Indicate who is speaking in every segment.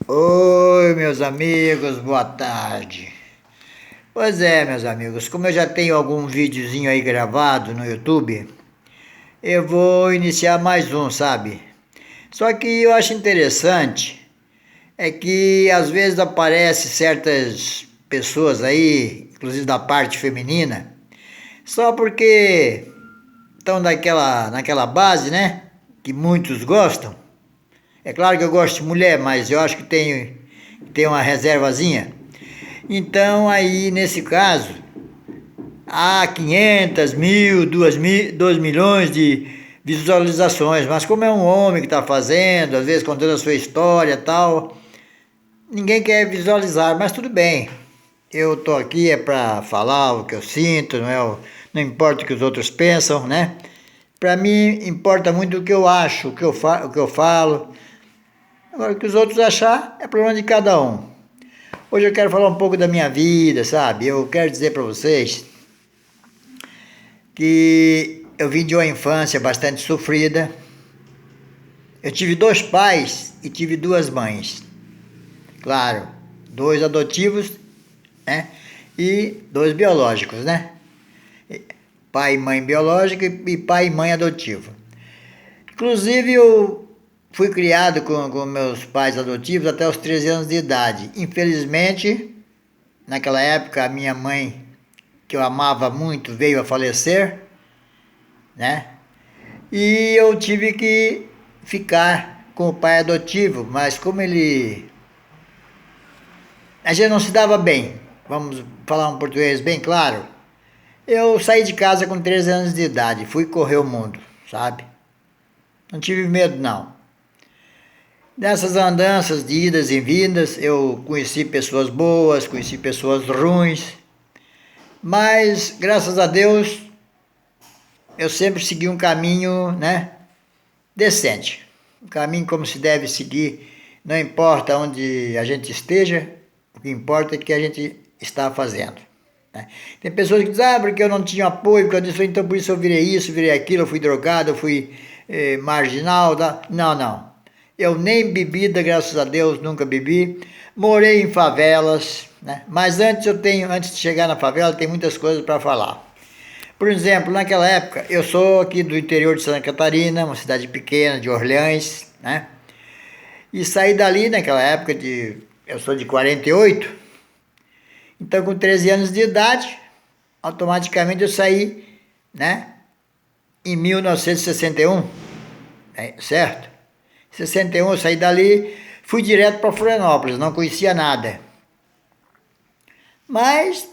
Speaker 1: Oi, meus amigos, boa tarde. Pois é, meus amigos, como eu já tenho algum videozinho aí gravado no YouTube, eu vou iniciar mais um, sabe? Só que eu acho interessante é que às vezes aparecem certas pessoas aí, inclusive da parte feminina, só porque estão naquela base, né? Que muitos gostam. É claro que eu gosto de mulher, mas eu acho que tem uma reservazinha. Então, aí, nesse caso, há 500, mil, 2 milhões de visualizações, mas como é um homem que está fazendo, às vezes contando a sua história e tal, ninguém quer visualizar, mas tudo bem. Eu tô aqui é para falar o que eu sinto, não importa o que os outros pensam, né? Para mim importa muito o que eu acho, o que eu falo. Agora, o que os outros achar é problema de cada um. Hoje eu quero falar um pouco da minha vida, sabe? Eu quero dizer para vocês que eu vim de uma infância bastante sofrida. Eu tive dois pais e tive duas mães. Claro, dois adotivos, né? E dois biológicos, né? Pai e mãe biológico e pai e mãe adotivo. Inclusive eu fui criado com meus pais adotivos até os 13 anos de idade. Infelizmente, naquela época a minha mãe, que eu amava muito, veio a falecer, né? E eu tive que ficar com o pai adotivo, mas como ele. A gente não se dava bem, vamos falar um português bem claro. Eu saí de casa com 13 anos de idade, fui correr o mundo, sabe? Não tive medo, não. Nessas andanças de idas e vindas, eu conheci pessoas boas, conheci pessoas ruins, mas graças a Deus eu sempre segui um caminho, né? Decente. Um caminho como se deve seguir, não importa onde a gente esteja, o que importa é o que a gente está fazendo. Né? Tem pessoas que dizem, porque eu não tinha apoio, porque eu disse, então por isso eu virei isso, virei aquilo, eu fui drogado, eu fui marginal. Tá? Não, não. Eu nem bebida, graças a Deus, nunca bebi. Morei em favelas, né? Mas antes de chegar na favela, tem muitas coisas para falar. Por exemplo, naquela época, eu sou aqui do interior de Santa Catarina, uma cidade pequena, de Orleans, né? E saí dali naquela época eu sou de 48, então com 13 anos de idade, automaticamente eu saí, né? Em 1961, certo? Em 61 eu saí dali, fui direto para Florianópolis, não conhecia nada. Mas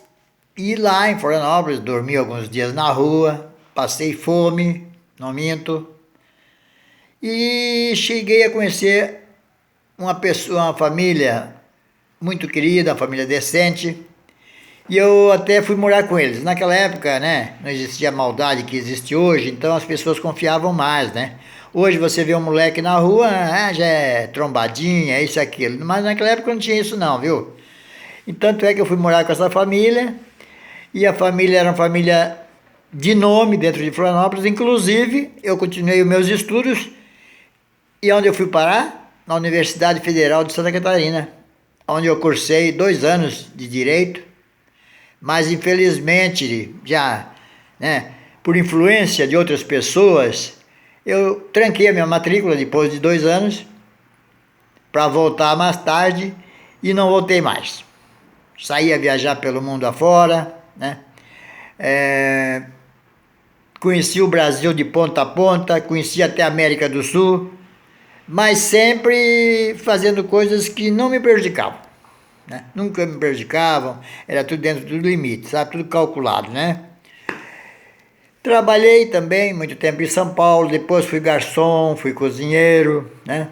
Speaker 1: e lá em Florianópolis, dormi alguns dias na rua, passei fome, não minto. E cheguei a conhecer uma família muito querida, uma família decente. E eu até fui morar com eles. Naquela época, né, não existia a maldade que existe hoje, então as pessoas confiavam mais, né? Hoje você vê um moleque na rua, já é trombadinha, é isso, aquilo. Mas naquela época não tinha isso não, viu? E tanto é que eu fui morar com essa família, e a família era uma família de nome dentro de Florianópolis. Inclusive, eu continuei os meus estudos. E onde eu fui parar? Na Universidade Federal de Santa Catarina, onde eu cursei 2 anos de Direito, mas infelizmente, já, né, por influência de outras pessoas, eu tranquei a minha matrícula depois de 2 anos, para voltar mais tarde, e não voltei mais. Saí a viajar pelo mundo afora, né? Conheci o Brasil de ponta a ponta, conheci até a América do Sul, mas sempre fazendo coisas que não me prejudicavam, né? Nunca me prejudicavam, era tudo dentro do limite, sabe? Tudo calculado, né? Trabalhei também muito tempo em São Paulo, depois fui garçom, fui cozinheiro, né?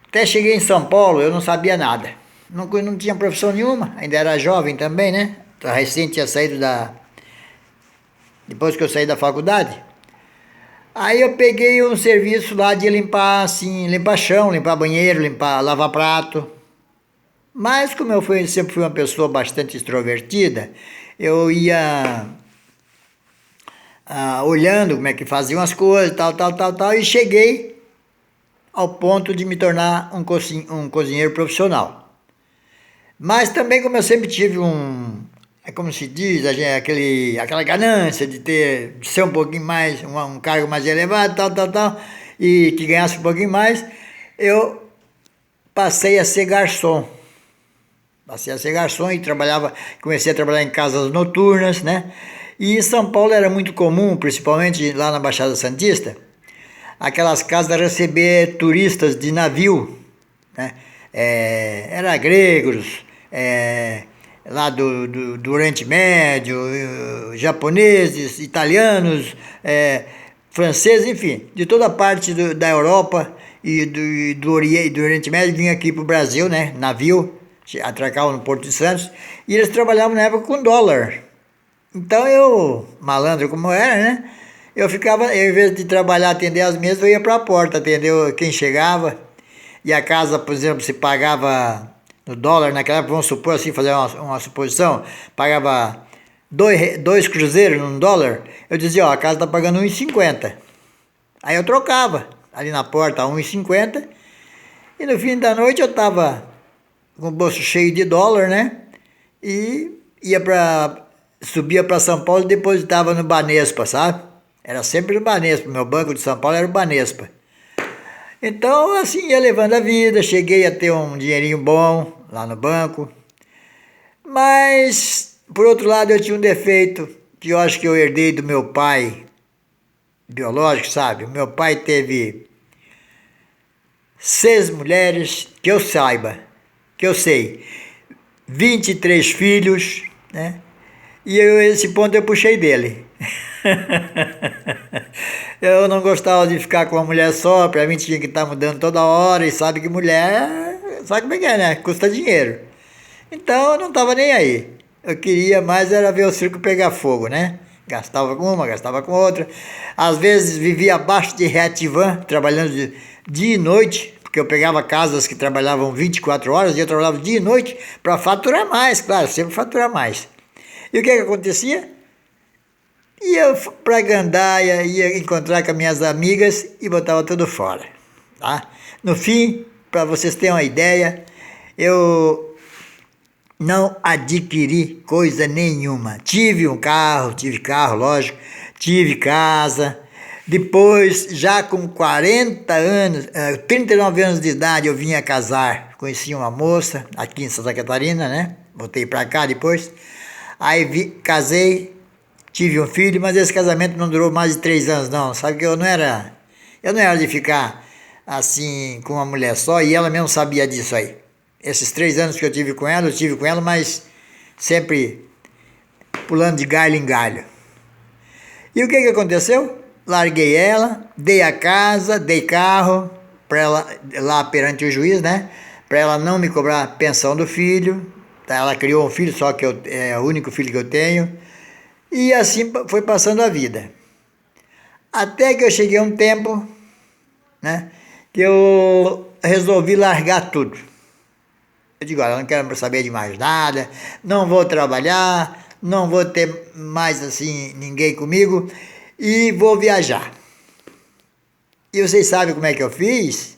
Speaker 1: Até cheguei em São Paulo, eu não sabia nada. Não tinha profissão nenhuma, ainda era jovem também, né? Recente tinha saído depois que eu saí da faculdade. Aí eu peguei um serviço lá de limpar, assim, limpar chão, limpar banheiro, lavar prato. Mas como sempre fui uma pessoa bastante extrovertida, eu ia olhando como é que faziam as coisas, tal, tal, tal, tal, e cheguei ao ponto de me tornar um cozinheiro profissional. Mas também, como eu sempre tive é como se diz, aquela ganância de ser um pouquinho mais, um cargo mais elevado, tal, e que ganhasse um pouquinho mais, eu passei a ser garçom. Passei a ser garçom e comecei a trabalhar em casas noturnas, né? E em São Paulo era muito comum, principalmente lá na Baixada Santista, aquelas casas receber turistas de navio, né? Era gregos, lá do Oriente Médio, japoneses, italianos, franceses, enfim, de toda parte da Europa e do Oriente Médio vinha aqui para o Brasil, né? Navio, atracavam no Porto de Santos, e eles trabalhavam na época com dólar. Então eu, malandro como era, né? Eu em vez de trabalhar, atender as mesas, eu ia para a porta, atender quem chegava. E a casa, por exemplo, se pagava no dólar, naquela época, vamos supor assim, fazer uma suposição, pagava dois cruzeiros num dólar, eu dizia, ó, a casa está pagando 1,50. Aí eu trocava ali na porta 1,50, e no fim da noite eu estava com o bolso cheio de dólar, né? E subia para São Paulo e depositava no Banespa, sabe? Era sempre no Banespa, meu banco de São Paulo era o Banespa. Então, assim, ia levando a vida, cheguei a ter um dinheirinho bom lá no banco. Mas, por outro lado, eu tinha um defeito que eu acho que eu herdei do meu pai biológico, sabe? O meu pai teve 6 mulheres, que eu saiba, que eu sei, 23 filhos, né? E esse ponto eu puxei dele. Eu não gostava de ficar com uma mulher só, pra mim tinha que estar mudando toda hora, e sabe que mulher, sabe como é que é, né? Custa dinheiro. Então eu não estava nem aí. Eu queria mais era ver o circo pegar fogo, né? Gastava com uma, gastava com outra. Às vezes vivia abaixo de reativan, trabalhando de dia e noite, porque eu pegava casas que trabalhavam 24 horas e eu trabalhava dia e noite para faturar mais, claro, sempre faturar mais. E o que acontecia? Ia pra gandaia, ia encontrar com as minhas amigas e botava tudo fora, tá? No fim, para vocês terem uma ideia, eu não adquiri coisa nenhuma. Tive carro, lógico, tive casa. Depois, já com 40 anos, 39 anos de idade, eu vim a casar. Conheci uma moça aqui em Santa Catarina, né? Voltei para cá depois. Aí casei, tive um filho, mas esse casamento não durou mais de 3 anos, não. Sabe que eu não era de ficar assim com uma mulher só, e ela mesmo sabia disso aí. Esses 3 anos que eu tive com ela, mas sempre pulando de galho em galho. E o que aconteceu? Larguei ela, dei a casa, dei carro para ela lá perante o juiz, né? Para ela não me cobrar pensão do filho. Ela criou um filho, só que é o único filho que eu tenho. E assim foi passando a vida. Até que eu cheguei a um tempo, né, que eu resolvi largar tudo. Eu digo, olha, eu não quero saber de mais nada, não vou trabalhar, não vou ter mais assim ninguém comigo e vou viajar. E vocês sabem como é que eu fiz?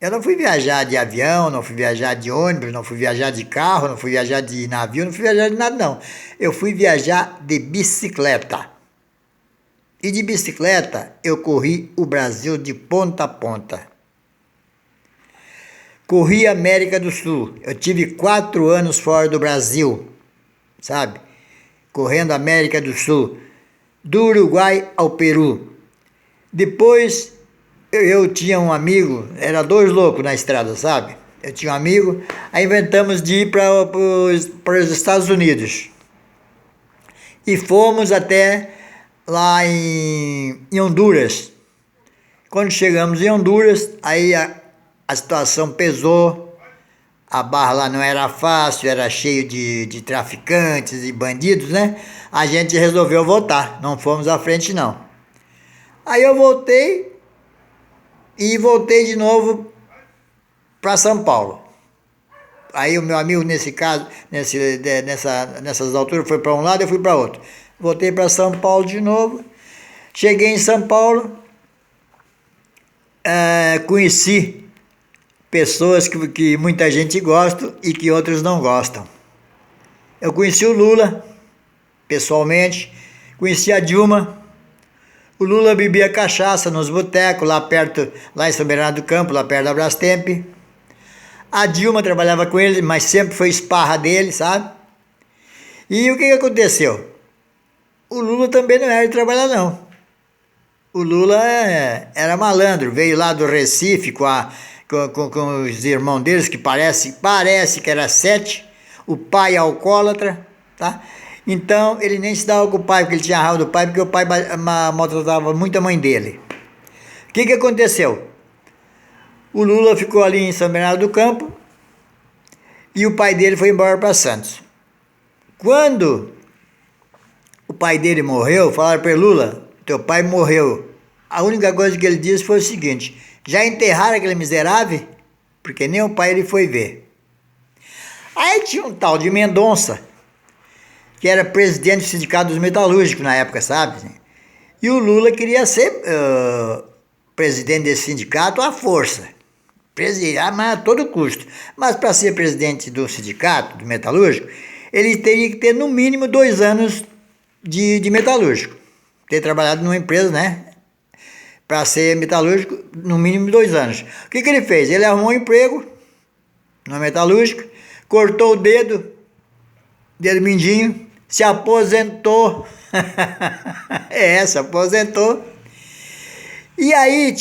Speaker 1: Eu não fui viajar de avião, não fui viajar de ônibus, não fui viajar de carro, não fui viajar de navio, não fui viajar de nada, não. Eu fui viajar de bicicleta. E de bicicleta eu corri o Brasil de ponta a ponta. Corri a América do Sul. Eu tive 4 anos fora do Brasil, sabe? Correndo a América do Sul, do Uruguai ao Peru. Depois eu tinha um amigo, era 2 loucos na estrada, sabe? Eu tinha um amigo, aí inventamos de ir para os Estados Unidos. E fomos até lá em Honduras. Quando chegamos em Honduras, aí a situação pesou, a barra lá não era fácil, era cheio de traficantes e bandidos, né? A gente resolveu voltar, não fomos à frente não. Aí eu voltei de novo para São Paulo. Aí o meu amigo, nesse caso, nessas alturas, foi para um lado, eu fui para outro. Voltei para São Paulo de novo. Cheguei em São Paulo. conheci pessoas que muita gente gosta e que outros não gostam. Eu conheci o Lula, pessoalmente, conheci a Dilma. O Lula bebia cachaça nos botecos, lá em São Bernardo do Campo, lá perto da Brastemp. A Dilma trabalhava com ele, mas sempre foi esparra dele, sabe? E o que aconteceu? O Lula também não era de trabalhar, não. O Lula era malandro, veio lá do Recife com os irmãos deles, que parece que era 7, o pai alcoólatra, tá? Então ele nem se dava com o pai, porque ele tinha raiva do pai, porque o pai maltratava muito a mãe dele. O que aconteceu? O Lula ficou ali em São Bernardo do Campo e o pai dele foi embora para Santos. Quando o pai dele morreu, falaram para ele: Lula, teu pai morreu. A única coisa que ele disse foi o seguinte: já enterraram aquele miserável? Porque nem o pai ele foi ver. Aí tinha um tal de Mendonça, que era presidente do Sindicato dos Metalúrgicos na época, sabe? E o Lula queria ser presidente desse sindicato à força. Mas a todo custo. Mas para ser presidente do sindicato, do metalúrgico, ele teria que ter no mínimo 2 anos de metalúrgico. Ter trabalhado numa empresa, né? Para ser metalúrgico, no mínimo 2 anos. O que ele fez? Ele arrumou um emprego no metalúrgico, cortou o dedo mindinho, se aposentou. Se aposentou. E aí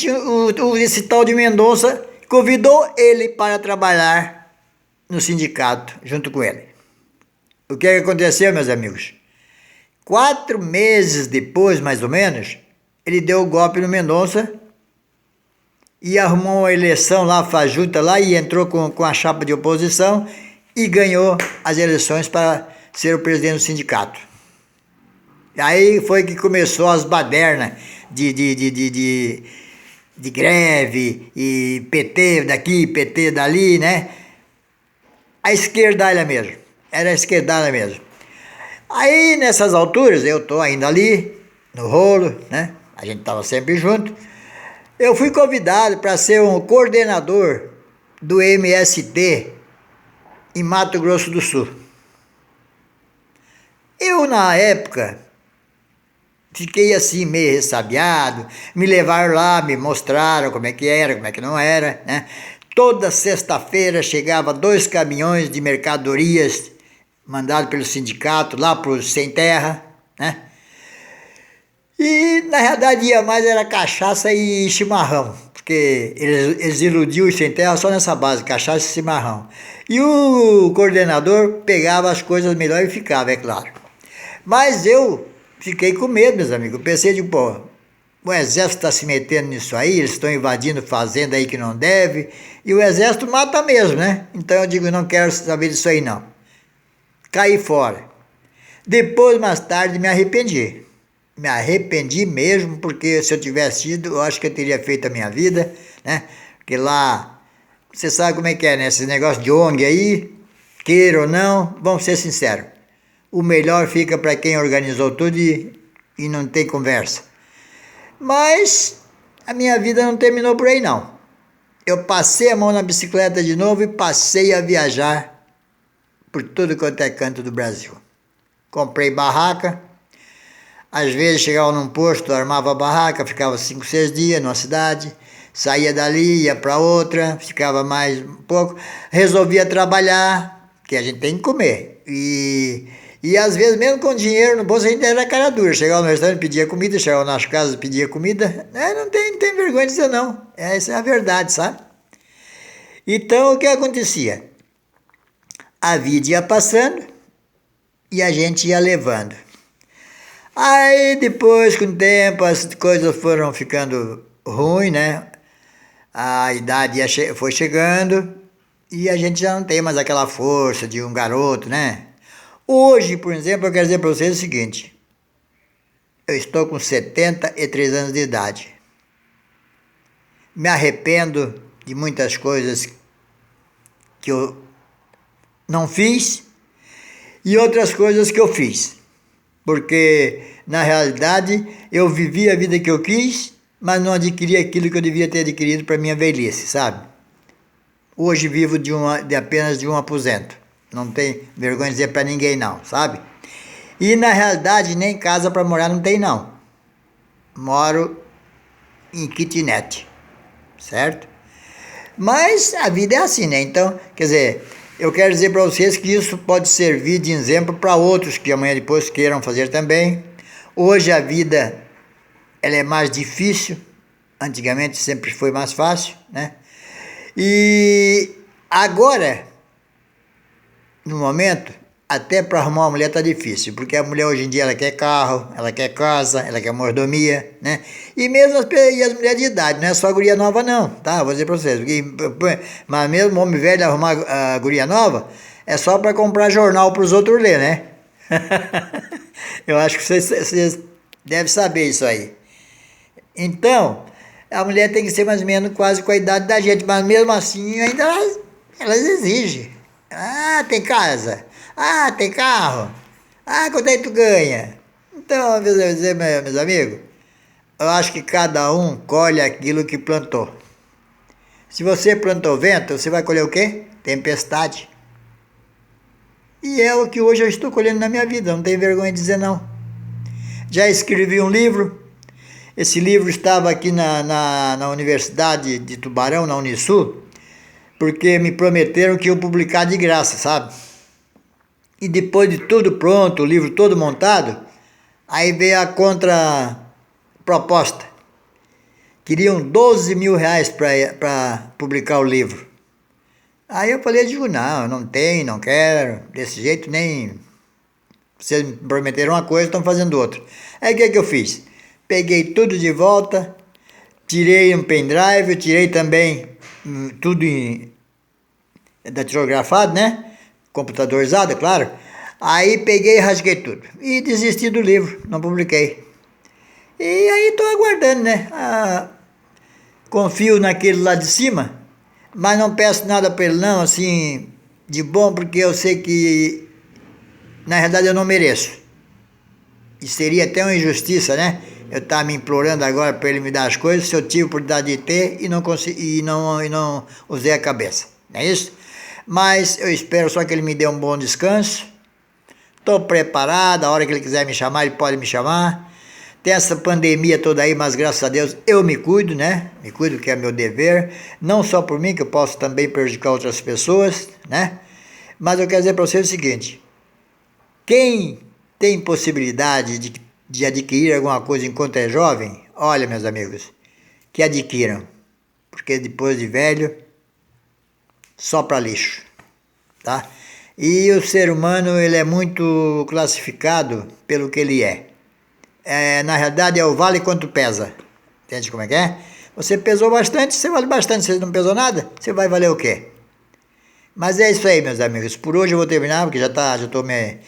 Speaker 1: esse tal de Mendonça convidou ele para trabalhar no sindicato junto com ele. O que aconteceu, meus amigos? 4 meses depois, mais ou menos, ele deu o golpe no Mendonça e arrumou uma eleição lá, fajuta lá, e entrou com a chapa de oposição e ganhou as eleições para ser o presidente do sindicato. Aí foi que começou as badernas de greve, e PT daqui, PT dali, né? A esquerdalha mesmo, era a esquerdalha mesmo. Aí nessas alturas, eu tô ainda ali, no rolo, né? A gente tava sempre junto. Eu fui convidado para ser um coordenador do MST em Mato Grosso do Sul. Eu, na época, fiquei assim meio ressabiado, me levaram lá, me mostraram como é que era, como é que não era, né? Toda sexta-feira chegava 2 caminhões de mercadorias mandados pelo sindicato lá para os sem terra, né? E na realidade ia mais era cachaça e chimarrão, porque eles iludiam os sem terra só nessa base, cachaça e chimarrão. E o coordenador pegava as coisas melhor e ficava, é claro. Mas eu fiquei com medo, meus amigos. Eu pensei de, pô, o exército está se metendo nisso aí, eles estão invadindo fazenda aí que não deve, e o exército mata mesmo, né? Então eu digo, não quero saber disso aí não. Caí fora. Depois, mais tarde, me arrependi. Me arrependi mesmo, porque se eu tivesse ido, eu acho que eu teria feito a minha vida, né? Porque lá, você sabe como é que é, né? Esse negócio de ONG aí, queira ou não, vamos ser sinceros. O melhor fica para quem organizou tudo e não tem conversa. Mas a minha vida não terminou por aí, não. Eu passei a mão na bicicleta de novo e passei a viajar por tudo quanto é canto do Brasil. Comprei barraca. Às vezes chegava num posto, armava a barraca, ficava 5, 6 dias numa cidade, saía dali, ia para outra, ficava mais um pouco, resolvia trabalhar, que a gente tem que comer. E às vezes, mesmo com dinheiro no bolso, a gente era cara dura. Chegava no restaurante, pedia comida, chegava nas casas, pedia comida. Não tem vergonha de dizer não. Essa é a verdade, sabe? Então, o que acontecia? A vida ia passando e a gente ia levando. Aí depois, com o tempo, as coisas foram ficando ruins, né? A idade foi chegando e a gente já não tem mais aquela força de um garoto, né? Hoje, por exemplo, eu quero dizer para vocês o seguinte: eu estou com 73 anos de idade. Me arrependo de muitas coisas que eu não fiz e outras coisas que eu fiz. Porque, na realidade, eu vivi a vida que eu quis mas não adquiri aquilo que eu devia ter adquirido para minha velhice, sabe? Hoje vivo de apenas de um aposento. Não tem vergonha de dizer para ninguém não, sabe? E na realidade nem casa para morar não tem não. Moro em kitnet, certo? Mas a vida é assim, né? Então, quer dizer, eu quero dizer para vocês que isso pode servir de exemplo para outros que amanhã depois queiram fazer também. Hoje a vida ela é mais difícil, antigamente sempre foi mais fácil, né? E agora, no momento, até para arrumar uma mulher tá difícil, porque a mulher hoje em dia ela quer carro, ela quer casa, ela quer mordomia, né? E mesmo as mulheres de idade, não é só a guria nova não, tá? Vou dizer para vocês, mas mesmo o homem velho arrumar a guria nova, é só para comprar jornal para os outros ler, né? Eu acho que vocês devem saber isso aí. Então, a mulher tem que ser mais ou menos quase com a idade da gente, mas mesmo assim ainda elas exigem. Ah, tem casa. Ah, tem carro. Ah, quanto é que tu ganha? Então, meus amigos, eu acho que cada um colhe aquilo que plantou. Se você plantou vento, você vai colher o quê? Tempestade. E é o que hoje eu estou colhendo na minha vida, não tenho vergonha de dizer não. Já escrevi um livro. Esse livro estava aqui na Universidade de Tubarão, na Unisul, porque me prometeram que iam publicar de graça, sabe? E depois de tudo pronto, o livro todo montado, aí veio a contraproposta. Queriam 12 mil reais para publicar o livro. Aí eu falei, digo, não tenho, não quero, desse jeito nem... Vocês me prometeram uma coisa, estão fazendo outra. Aí o que eu fiz? Peguei tudo de volta, tirei um pendrive, tirei também tudo datilografado, né? Computadorizado, é claro. Aí peguei e rasguei tudo. E desisti do livro, não publiquei. E aí estou aguardando, né? Confio naquele lá de cima, mas não peço nada para ele não, assim, de bom, porque eu sei que, na realidade, eu não mereço. E seria até uma injustiça, né? Eu estar me implorando agora para ele me dar as coisas, se eu tive a oportunidade de ter e não usei a cabeça. Não é isso? Mas eu espero só que ele me dê um bom descanso. Estou preparado, a hora que ele quiser me chamar, ele pode me chamar. Tem essa pandemia toda aí, mas graças a Deus eu me cuido, né? Me cuido, que é meu dever. Não só por mim, que eu posso também prejudicar outras pessoas, né? Mas eu quero dizer para vocês o seguinte. Quem tem possibilidade de adquirir alguma coisa enquanto é jovem, olha, meus amigos, que adquiram. Porque depois de velho, só para lixo, tá? E o ser humano, ele é muito classificado pelo que ele é. Na realidade, é o vale quanto pesa. Entende como é que é? Você pesou bastante, você vale bastante. Se você não pesou nada, você vai valer o quê? Mas é isso aí, meus amigos. Por hoje eu vou terminar, porque já estou me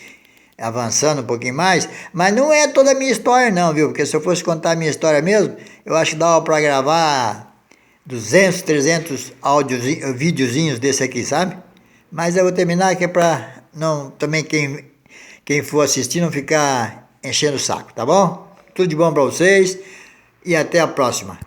Speaker 1: avançando um pouquinho mais. Mas não é toda a minha história não, viu? Porque se eu fosse contar a minha história mesmo, eu acho que dava para gravar 200, 300 videozinhos desse aqui, sabe? Mas eu vou terminar que é para não, também quem for assistir não ficar enchendo o saco, tá bom? Tudo de bom para vocês e até a próxima.